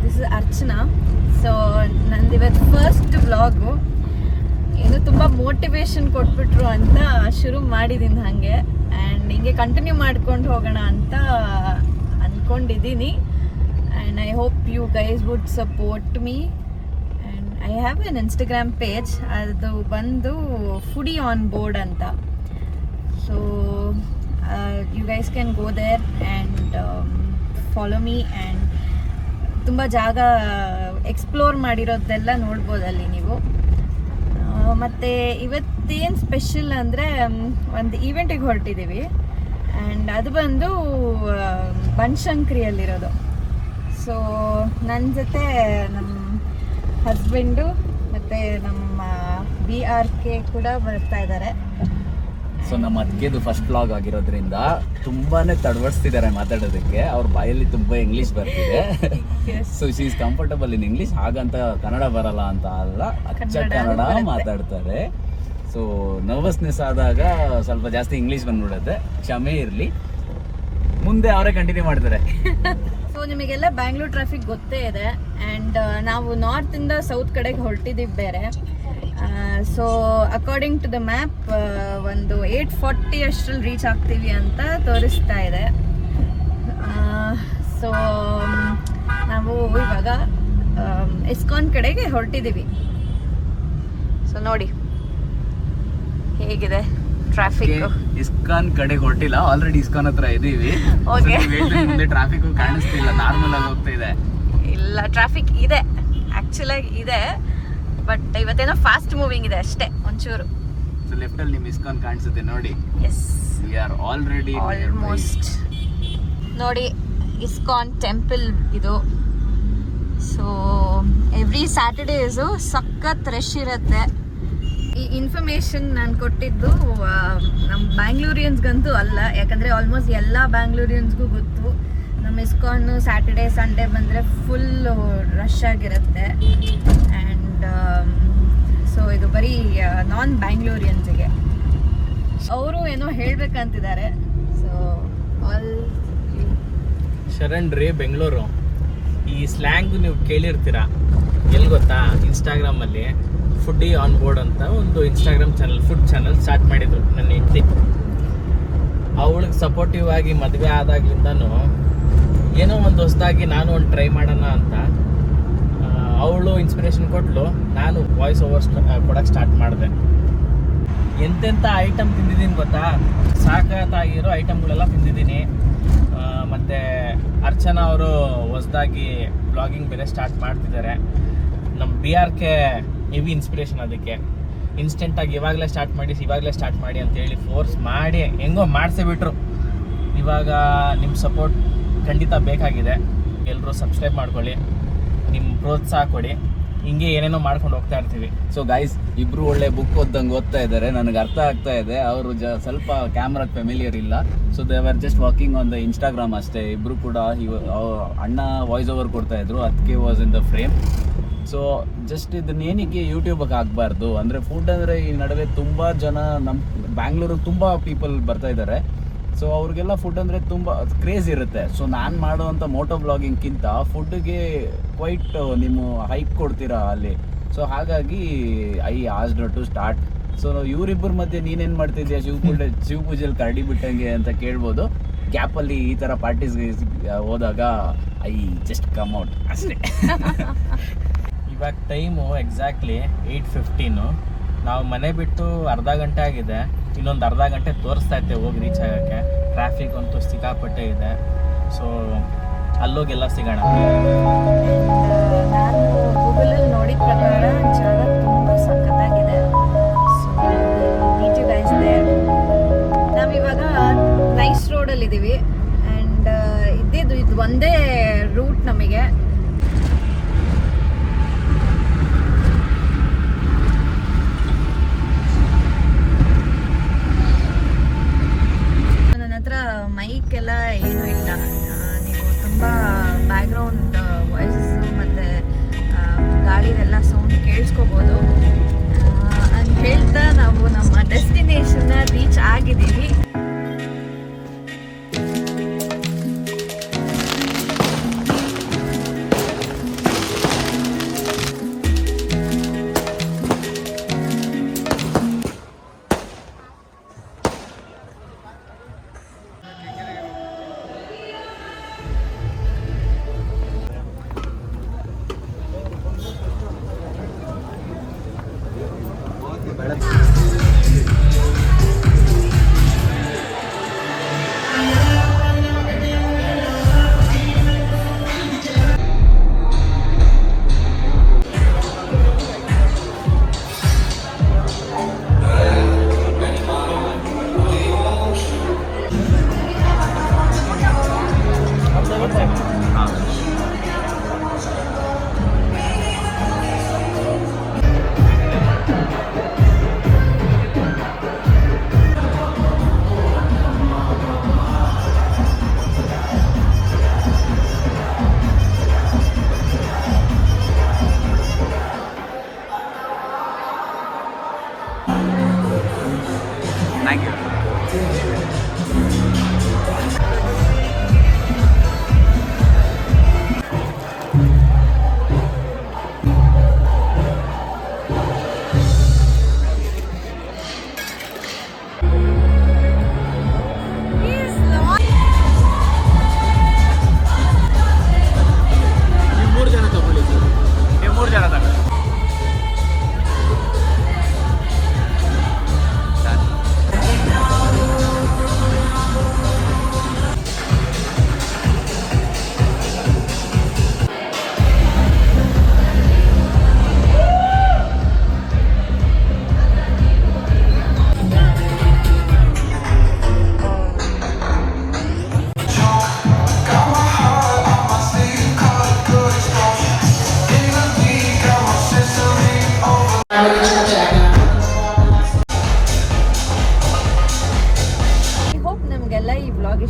This is Archana. So ನಂದು ಇವತ್ತು first vlog. ಏನು ತುಂಬ ಮೋಟಿವೇಶನ್ ಕೊಟ್ಬಿಟ್ರು ಅಂತ ಶುರು ಮಾಡಿದ್ದೀನಿ ಹಾಗೆ. ಆ್ಯಂಡ್ ಹಿಂಗೆ ಕಂಟಿನ್ಯೂ ಮಾಡ್ಕೊಂಡು ಹೋಗೋಣ ಅಂತ ಅಂದ್ಕೊಂಡಿದ್ದೀನಿ. And I hope you guys would support me. And I have an Instagram page. ಅದು ಬಂದು ಫುಡಿ ಆನ್ ಬೋರ್ಡ್ ಅಂತ. So you guys can go there and follow me. And ತುಂಬ ಜಾಗ ಎಕ್ಸ್ಪ್ಲೋರ್ ಮಾಡಿರೋದೆಲ್ಲ ನೋಡ್ಬೋದು ಅಲ್ಲಿ ನೀವು. ಮತ್ತು ಇವತ್ತೇನು ಸ್ಪೆಷಲ್ ಅಂದರೆ ಒಂದು ಈವೆಂಟಿಗೆ ಹೊರಟಿದ್ದೀವಿ. ಆ್ಯಂಡ್ ಅದು ಬಂದು ಬನಶಂಕರಿಯಲ್ಲಿರೋದು. ಸೊ ನನ್ನ ಜೊತೆ ನಮ್ಮ ಹಸ್ಬೆಂಡು ಮತ್ತು ನಮ್ಮ BRK ಕೂಡ ಬರ್ತಾ ಇದ್ದಾರೆ. ಸೊ ನಮ್ಮ ಅತ್ತಿಗೆದು ಫಸ್ಟ್ ವ್ಲಾಗ್ ಆಗಿರೋದ್ರಿಂದ ತುಂಬಾನೇ ತಡವಡಿಸ್ತಿದ್ದಾರೆ ಮಾತಾಡೋದಕ್ಕೆ. ಅವ್ರ ಬಾಯಲ್ಲಿ ತುಂಬಾ ಇಂಗ್ಲಿಷ್ ಬರ್ತಿದೆ. So she is comfortable in English. ಹಾಗಂತ ಕನ್ನಡ ಬರಲ್ಲ ಅಂತ ಅಲ್ಲ, ಅಚ್ಚ ಕನ್ನಡ ಮಾತಾಡ್ತಾರೆ. ಸೊ ನರ್ವಸ್ನೆಸ್ ಆದಾಗ ಸ್ವಲ್ಪ ಜಾಸ್ತಿ ಇಂಗ್ಲಿಷ್ ಬಂದ್ಬಿಡುತ್ತೆ, ಕ್ಷಮೆ ಇರಲಿ. ಮುಂದೆ ಅವರೇ ಕಂಟಿನ್ಯೂ ಮಾಡ್ತಾರೆ. ಸೊ ನಿಮಗೆಲ್ಲ ಬ್ಯಾಂಗ್ಳೂರ್ ಟ್ರಾಫಿಕ್ ಗೊತ್ತೇ ಇದೆ. ಆ್ಯಂಡ್ ನಾವು ನಾರ್ತಿಂದ ಸೌತ್ ಕಡೆಗೆ ಹೊರಟಿದ್ದೀವಿ ಬೇರೆ. So according to the map ಒಂದು 8:40 ಅಷ್ಟರಲ್ಲಿ ರೀಚ್ ಆಗ್ತೀವಿ ಅಂತ ತೋರಿಸ್ತಾ ಇದೆ. ಸೊ ನಾವು ಇವಾಗ ಇಸ್ಕಾನ್ ಕಡೆಗೆ ಹೊರಟಿದ್ದೀವಿ. ಸೊ ನೋಡಿ ಹೇಗಿದೆ ಟ್ರಾಫಿಕ್. ಇಸ್ಕಾನ್ ಕಡೆ ಹೊರಟಿಲ್ಲ, ಆಲ್ರೆಡಿ ಇಸ್ಕಾನ್ ಹತ್ರ ಇದೀವಿ. ಟ್ರಾಫಿಕ್ ಕಾಣಿಸ್ತಿಲ್ಲ, ನಾರ್ಮಲ್ ಆಗಿ ಹೋಗ್ತಾ ಇದೆ. ಇಲ್ಲ, ಟ್ರಾಫಿಕ್ ಇದೆ, ಆಕ್ಚುಲಾಗಿ ಇದೆ. ಬಟ್ ಇವತ್ತೇನೋ ಫಾಸ್ಟ್ ಮೂವಿಂಗ್ ಇದೆ ಅಷ್ಟೇ ಒಂಚೂರು. ಸೊ ಲೆಫ್ಟ್ ಅಲ್ಲಿ ನಿಮ್ ಇಸ್ಕಾನ್ ಕಾಣಿಸುತ್ತೆ ನೋಡಿ. Yes, we are already almost. ನೋಡಿ ಇಸ್ಕಾನ್ ಟೆಂಪಲ್ ಇದು. ಸೊ ಎವ್ರಿ ಸ್ಯಾಟರ್ಡೇಸು ಸಖತ್ ರಶ್ ಇರುತ್ತೆ. ಈ ಇನ್ಫಾರ್ಮೇಶನ್ ನಾನು ಕೊಟ್ಟಿದ್ದು ನಮ್ಮ ಬ್ಯಾಂಗ್ಳೂರಿಯನ್ಸ್ಗಂತೂ ಅಲ್ಲ, ಯಾಕಂದರೆ ಆಲ್ಮೋಸ್ಟ್ ಎಲ್ಲ ಬ್ಯಾಂಗ್ಳೂರಿಯನ್ಸ್ಗೂ ಗೊತ್ತು. ನಮ್ಮ ಇಸ್ಕಾನು ಸ್ಯಾಟರ್ಡೇ ಸಂಡೇ ಬಂದರೆ ಫುಲ್ ರಶ್ ಆಗಿರುತ್ತೆ. ಆ್ಯಂಡ್ ಸೊ ಇದು ಬರೀ ನಾನ್ ಬ್ಯಾಂಗ್ಳೂರಿಯನ್ಸಿಗೆ. ಅವರು ಏನೋ ಹೇಳ್ಬೇಕಂತಿದ್ದಾರೆ. ಸೊ ಆಲ್ ಶರಣ್ ರೀ ಬೆಂಗಳೂರು. ಈ ಸ್ಲ್ಯಾಂಗ್ ನೀವು ಕೇಳಿರ್ತೀರ, ಎಲ್ಲಿ ಗೊತ್ತಾ? ಇನ್ಸ್ಟಾಗ್ರಾಮಲ್ಲಿ ಫುಡ್ಡಿ ಆನ್ ಬೋರ್ಡ್ ಅಂತ ಒಂದು Instagram channel, food channel start ಮಾಡಿದ್ರು ನನ್ನ ಹೆಂಡತಿ. ಅವಳಿಗೆ ಸಪೋರ್ಟಿವ್ ಆಗಿ ಮದುವೆ ಆದಾಗ್ಲಿಂದನೂ ಏನೋ ಒಂದು ಹೊಸದಾಗಿ ನಾನು ಒಂದು ಟ್ರೈ ಮಾಡೋಣ ಅಂತ ಅವಳು ಇನ್ಸ್ಪಿರೇಷನ್ ಕೊಟ್ಲು. ನಾನು ವಾಯ್ಸ್ ಓವರ್ಸ್ ಕೊಡೋಕ್ಕೆ ಸ್ಟಾರ್ಟ್ ಮಾಡಿದೆ. ಎಂತೆಂಥ ಐಟಮ್ ತಿಂದಿದ್ದೀನಿ ಗೊತ್ತಾ? ಸಾಕಾಗಿರೋ ಐಟಮ್ಗಳೆಲ್ಲ ತಿಂದಿದ್ದೀನಿ. ಮತ್ತು ಅರ್ಚನಾ ಅವರು ಹೊಸದಾಗಿ ಬ್ಲಾಗಿಂಗ್ ಬೇರೆ ಸ್ಟಾರ್ಟ್ ಮಾಡ್ತಿದ್ದಾರೆ. ನಮ್ಮ BRK ಹೆವಿ ಇನ್ಸ್ಪಿರೇಷನ್. ಅದಕ್ಕೆ ಇನ್ಸ್ಟೆಂಟಾಗಿ ಇವಾಗಲೇ ಸ್ಟಾರ್ಟ್ ಮಾಡಿ ಅಂತೇಳಿ ಫೋರ್ಸ್ ಮಾಡಿ ಹೆಂಗೋ ಮಾಡಿಸಿಬಿಟ್ರು. ಇವಾಗ ನಿಮ್ಮ ಸಪೋರ್ಟ್ ಖಂಡಿತ ಬೇಕಾಗಿದೆ. ಎಲ್ಲರೂ ಸಬ್ಸ್ಕ್ರೈಬ್ ಮಾಡ್ಕೊಳ್ಳಿ, ನಿಮ್ಮ ಪ್ರೋತ್ಸಾಹ ಕೊಡಿ. ಹಿಂಗೆ ಏನೇನೋ ಮಾಡ್ಕೊಂಡು ಹೋಗ್ತಾ ಇರ್ತೀವಿ. ಸೊ ಗೈಸ್, ಇಬ್ರು ಒಳ್ಳೆ ಬುಕ್ ಓದ್ತಾ ಇದ್ದಾರೆ. ನನಗೆ ಅರ್ಥ ಆಗ್ತಾ ಇದೆ. ಅವರು ಸ್ವಲ್ಪ ಕ್ಯಾಮ್ರಾ ಫೆಮಿಲಿಯರ್ ಇಲ್ಲ. So they are just walking on the Instagram ಅಷ್ಟೇ. ಇಬ್ರು ಕೂಡ ಅಣ್ಣ ವಾಯ್ಸ್ ಓವರ್ ಕೊಡ್ತಾ ಇದ್ರು, ಅದಕ್ಕೆ was in the frame. So just ಇದನ್ನೇನಿಗೆ ಯೂಟ್ಯೂಬಿಗೆ ಹಾಕಬಾರ್ದು ಅಂದರೆ, ಫುಡ್ ಅಂದರೆ ಈ ನಡುವೆ ತುಂಬ ಜನ ನಮ್ಮ ಬ್ಯಾಂಗ್ಳೂರಿಗೆ ತುಂಬ ಪೀಪಲ್ ಬರ್ತಾ ಇದ್ದಾರೆ. ಸೊ ಅವ್ರಿಗೆಲ್ಲ ಫುಡ್ ಅಂದರೆ ತುಂಬ ಕ್ರೇಜ್ ಇರುತ್ತೆ. ಸೊ ನಾನು ಮಾಡುವಂಥ ಮೋಟೋ ಬ್ಲಾಗಿಂಗ್ಗಿಂತ ಫುಡ್ಗೆ ಕ್ವೈಟ್ ನಿಮ್ಮ ಹೈಪ್ ಕೊಡ್ತೀರಾ ಅಲ್ಲಿ. ಸೊ ಹಾಗಾಗಿ I asked to start. So ಇವರಿಬ್ಬರ ಮಧ್ಯೆ ನೀನೇನು ಮಾಡ್ತಿದ್ಯಾ ಶಿವ ಪೂಜೆಯಲ್ಲಿ ಕರಡಿ ಬಿಟ್ಟಂಗೆ ಅಂತ ಕೇಳ್ಬೋದು. ಗ್ಯಾಪಲ್ಲಿ ಈ ಥರ ಪಾರ್ಟೀಸ್ಗೆ ಹೋದಾಗ ಐ ಜಸ್ಟ್ ಕಮ್ ಔಟ್ ಅಷ್ಟೇ. ಇವಾಗ ಟೈಮು ಎಕ್ಸಾಕ್ಟ್ಲಿ 8:15. ನಾವು ಮನೆ ಬಿಟ್ಟು ಅರ್ಧ ಗಂಟೆ ಆಗಿದೆ. ಇನ್ನೊಂದು ಅರ್ಧ ಗಂಟೆ ತೋರಿಸ್ತಾ ಇದ್ದೆ ಹೋಗಿ ರೀಚ್ ಆಗೋಕ್ಕೆ. ಟ್ರಾಫಿಕ್ ಅಂತೂ ಸಿಕ್ಕಾಪಟ್ಟೆ ಇದೆ. ಸೊ ಅಲ್ಲೋಗೆಲ್ಲ ಸಿಗೋಣ. ನಾನು ಗೂಗಲಲ್ಲಿ ನೋಡಿದ ಪ್ರಕಾರ ಜಾಗ ತುಂಬ ಸಖತ್ತಾಗಿದೆ. ಸೊ ಬೀಚ್ ಗೈಸ್ ಇದೆ. ನಾವಿವಾಗ ನೈಸ್ ರೋಡಲ್ಲಿದ್ದೀವಿ. ಆ್ಯಂಡ್ ಇದು ಒಂದೇ ರೂಟ್ ನಮಗೆ. ಮೈಕ್ ಎಲ್ಲ ಏನೂ ಇಲ್ಲ. ನೀವು ತುಂಬ ಬ್ಯಾಕ್ಗ್ರೌಂಡ್ ವಾಯ್ಸಸ್ಸು ಮತ್ತು ಗಾಡಿದೆಲ್ಲ ಸೌಂಡ್ ಕೇಳಿಸ್ಕೋಬೋದು ಅಂತ ಹೇಳ್ತಾ ನಾವು ನಮ್ಮ ಡೆಸ್ಟಿನೇಷನ್ನ ರೀಚ್ ಆಗಿದ್ದೀವಿ.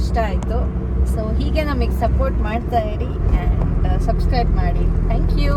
ಇಷ್ಟ ಆಯಿತು. ಸೊ ಹೀಗೆ ನಮಗೆ ಸಪೋರ್ಟ್ ಮಾಡ್ತಾ ಇರಿ ಆ್ಯಂಡ್ ಸಬ್ಸ್ಕ್ರೈಬ್ ಮಾಡಿ. Thank you.